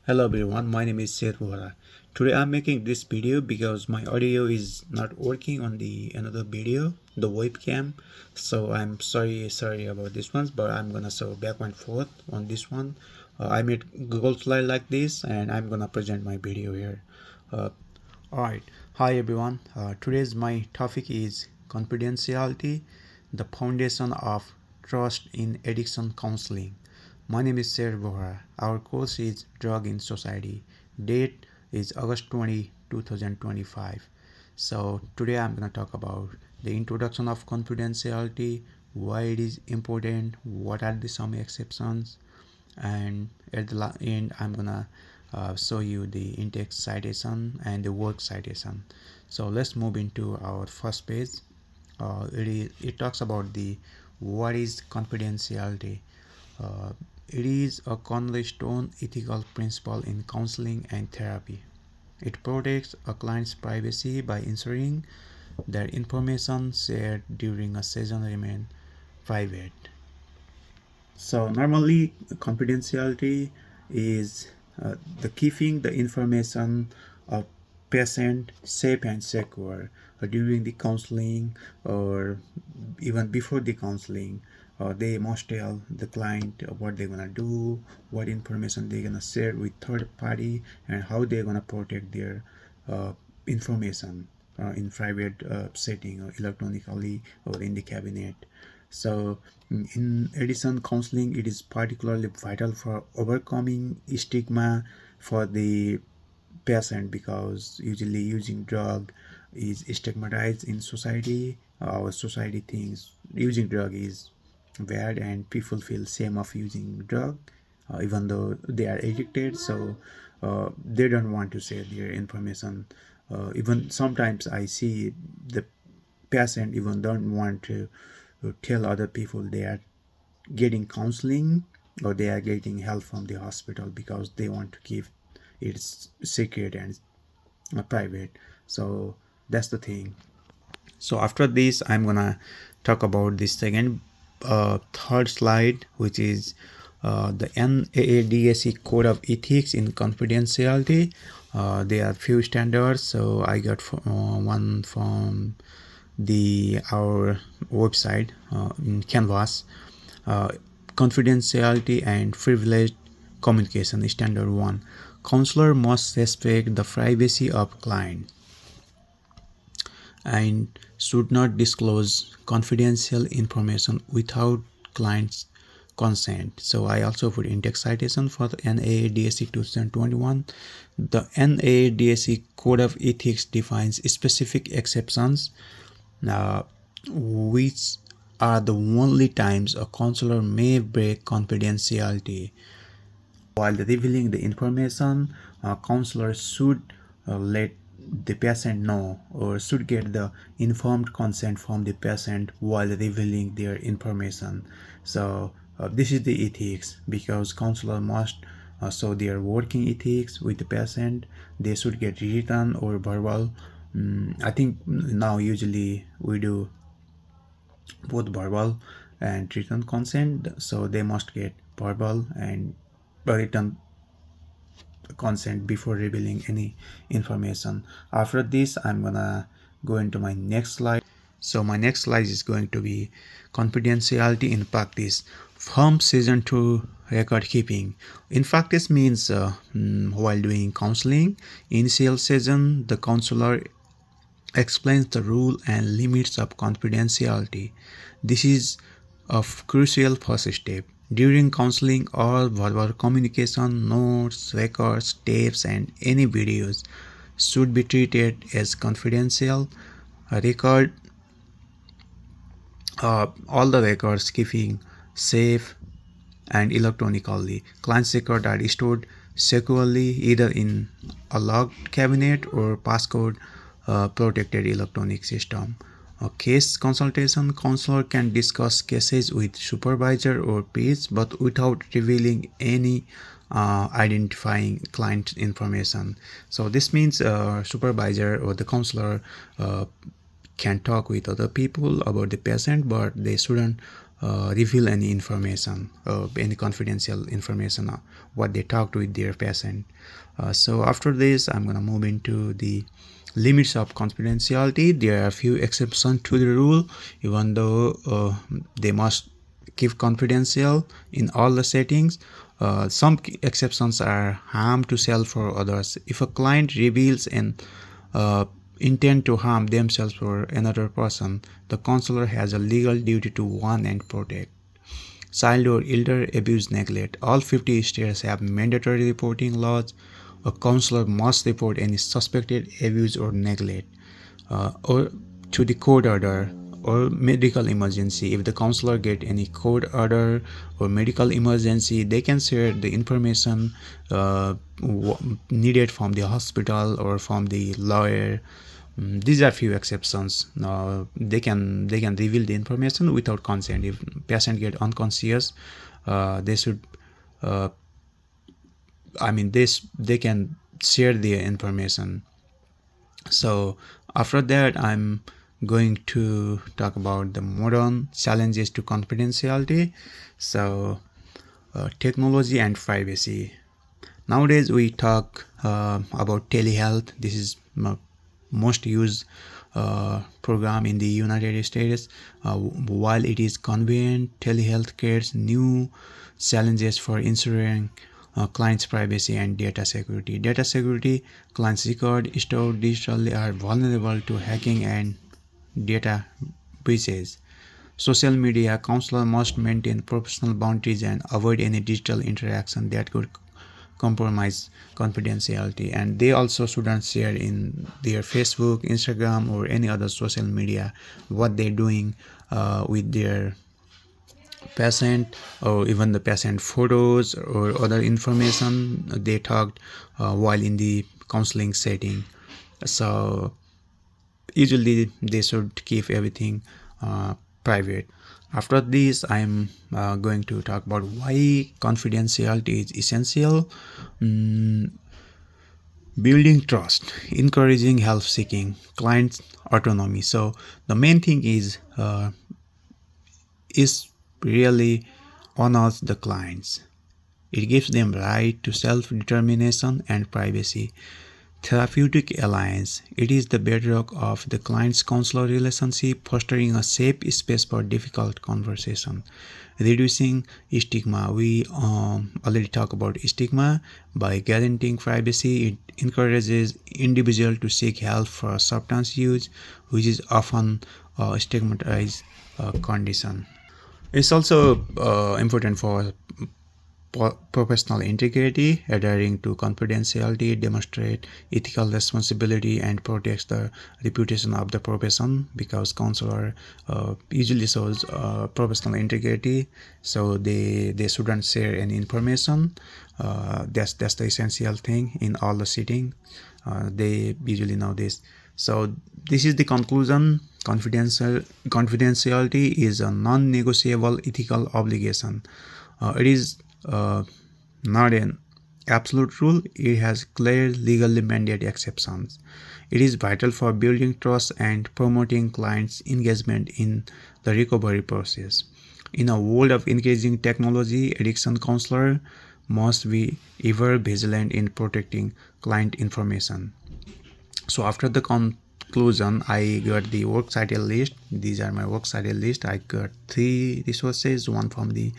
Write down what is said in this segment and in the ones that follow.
Hello everyone, my name is Seth Vora. Today I'm making this video because my audio is not working on the another video, the webcam. So I'm sorry about this one, but I'm gonna show back and forth on this one. I made Google slide like this, and I'm gonna present my video here. Uh, Alright, hi everyone. Today's my topic is confidentiality, the foundation of trust in addiction counseling. My name is Sher Bohra. Our course is Drug in Society. Date is August 20, 2025. So today I'm going to talk about the introduction of confidentiality, why it is important, what are the some exceptions, and at the end I'm gonna show you the in-text citation and the work citation. So let's move into our first page. It talks about the what is confidentiality. It is a cornerstone ethical principle in counseling and therapy. It protects a client's privacy by ensuring that information shared during a session remain private. So normally confidentiality is the keeping the information of patient safe and secure during the counseling or even before the counseling. They must tell the client what they're gonna do, what information they're gonna share with third party, and how they're gonna protect their information in private setting or electronically or in the cabinet. So in addition, counseling it is particularly vital for overcoming stigma for the patient because usually using drug is stigmatized in society. Our society thinks using drug is bad and people feel shame of using drug even though they are addicted. So they don't want to share their information. Even sometimes I see the patient even don't want to tell other people they are getting counseling or they are getting help from the hospital because they want to keep it secret and private. So that's the thing. So after this I'm gonna talk about this second third slide, which is the NAADSE Code of Ethics in Confidentiality. There are few standards, so I got one from our website in Canvas. Confidentiality and privileged communication standard 1. Counselor must respect the privacy of client and should not disclose confidential information without client's consent. So I also put in-text citation for the NAADSE 2021. The NAADSE Code of Ethics defines specific exceptions, which are the only times a counselor may break confidentiality. While revealing the information, a counselor should let the patient know or should get the informed consent from the patient while revealing their information. So this is the ethics because counselor must show their working ethics with the patient. They should get written or verbal. I think now usually we do both verbal and written consent, so they must get verbal and written consent before revealing any information. After this I'm gonna go into my next slide. So my next slide is going to be confidentiality in practice from season 2 record keeping. In practice means while doing counseling initial session the counselor explains the rule and limits of confidentiality. This is a crucial first step. During counseling, all verbal communication, notes, records, tapes, and any videos should be treated as confidential. A record, all the records keeping safe and electronically. Client's records are stored securely either in a locked cabinet or passcode protected electronic system. A case consultation, counselor can discuss cases with supervisor or peers but without revealing any identifying client information. So this means supervisor or the counselor can talk with other people about the patient, but they shouldn't reveal any information, any confidential information, what they talked with their patient. So after this, I'm gonna move into the limits of confidentiality. There are a few exceptions to the rule, even though they must keep confidential in all the settings. Some exceptions are harm to self or others. If a client reveals an uh, intent to harm themselves or another person, the counselor has a legal duty to warn and protect. Child or elder abuse neglect. All 50 states have mandatory reporting laws. A counselor must report any suspected abuse or neglect or to the court order or medical emergency. If the counselor get any court order or medical emergency, they can share the information needed from the hospital or from the lawyer. These are few exceptions. They can reveal the information without consent. If patient get unconscious, they should. Uh, they can share the information. So after that, I'm going to talk about the modern challenges to confidentiality. So technology and privacy. Nowadays we talk about telehealth. This is most used program in the United States. While it is convenient, telehealth creates new challenges for ensuring clients' privacy and data security. Data security, clients' record stored digitally are vulnerable to hacking and data breaches. Social media, counselor must maintain professional boundaries and avoid any digital interaction that could compromise confidentiality. And they also shouldn't share in their Facebook, Instagram, or any other social media what they're doing with their patient, or even the patient photos or other information they talked while in the counseling setting. So usually they should keep everything private. After this, I'm going to talk about why confidentiality is essential. Mm, Building trust, encouraging help seeking, client autonomy. So the main thing is really honors the clients. It gives them right to self-determination and privacy. Therapeutic alliance. It is the bedrock of the client-counselor relationship, fostering a safe space for difficult conversation. Reducing stigma. We already talked about stigma. By guaranteeing privacy, it encourages individual to seek help for substance use, which is often a stigmatized condition. It's also important for professional integrity. Adhering to confidentiality demonstrate ethical responsibility and protects the reputation of the profession, because counselor usually shows professional integrity, so they shouldn't share any information. That's the essential thing in all the sitting. They usually know this. So this is the conclusion. Confidentiality is a non-negotiable ethical obligation. It is not an absolute rule. It has clear legally mandated exceptions. It is vital for building trust and promoting clients' engagement in the recovery process. In a world of increasing technology, addiction counselor must be ever vigilant in protecting client information. So after the conclusion, I got the work title list. These are my work title list. I got 3 resources, one from the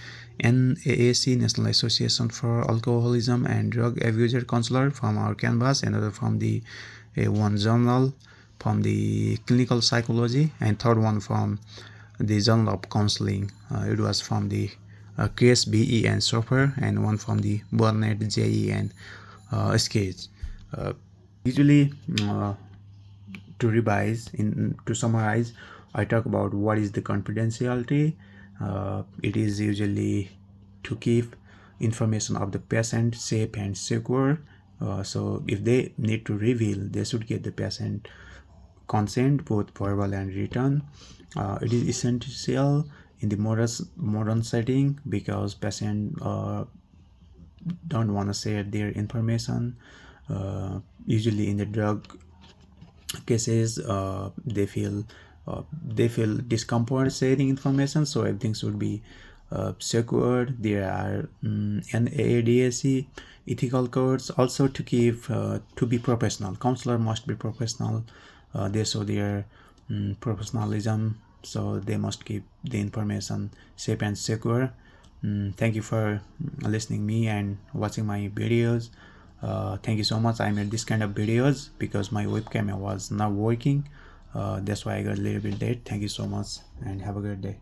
NAAC, National Association for Alcoholism and Drug Abuser Counselor, from our canvas, another from the one journal from the clinical psychology, and third one from the journal of counseling. It was from the Case BE and Software, and one from the Burnett JE and Sketch. Usually, to summarize, I talk about what is the confidentiality. It is usually to keep information of the patient safe and secure. So if they need to reveal, they should get the patient consent, both verbal and written. It is essential in the modern setting, because patient don't want to share their information. Usually in the drug cases, they feel they feel discomfort sharing information, so everything should be secure. There are NAADAC ethical codes also to keep to be professional. Counselor must be professional. They show their professionalism, so they must keep the information safe and secure. Thank you for listening me and watching my videos. Thank you so much. I made this kind of videos because my webcam was not working. That's why I got a little bit late. Thank you so much and have a great day.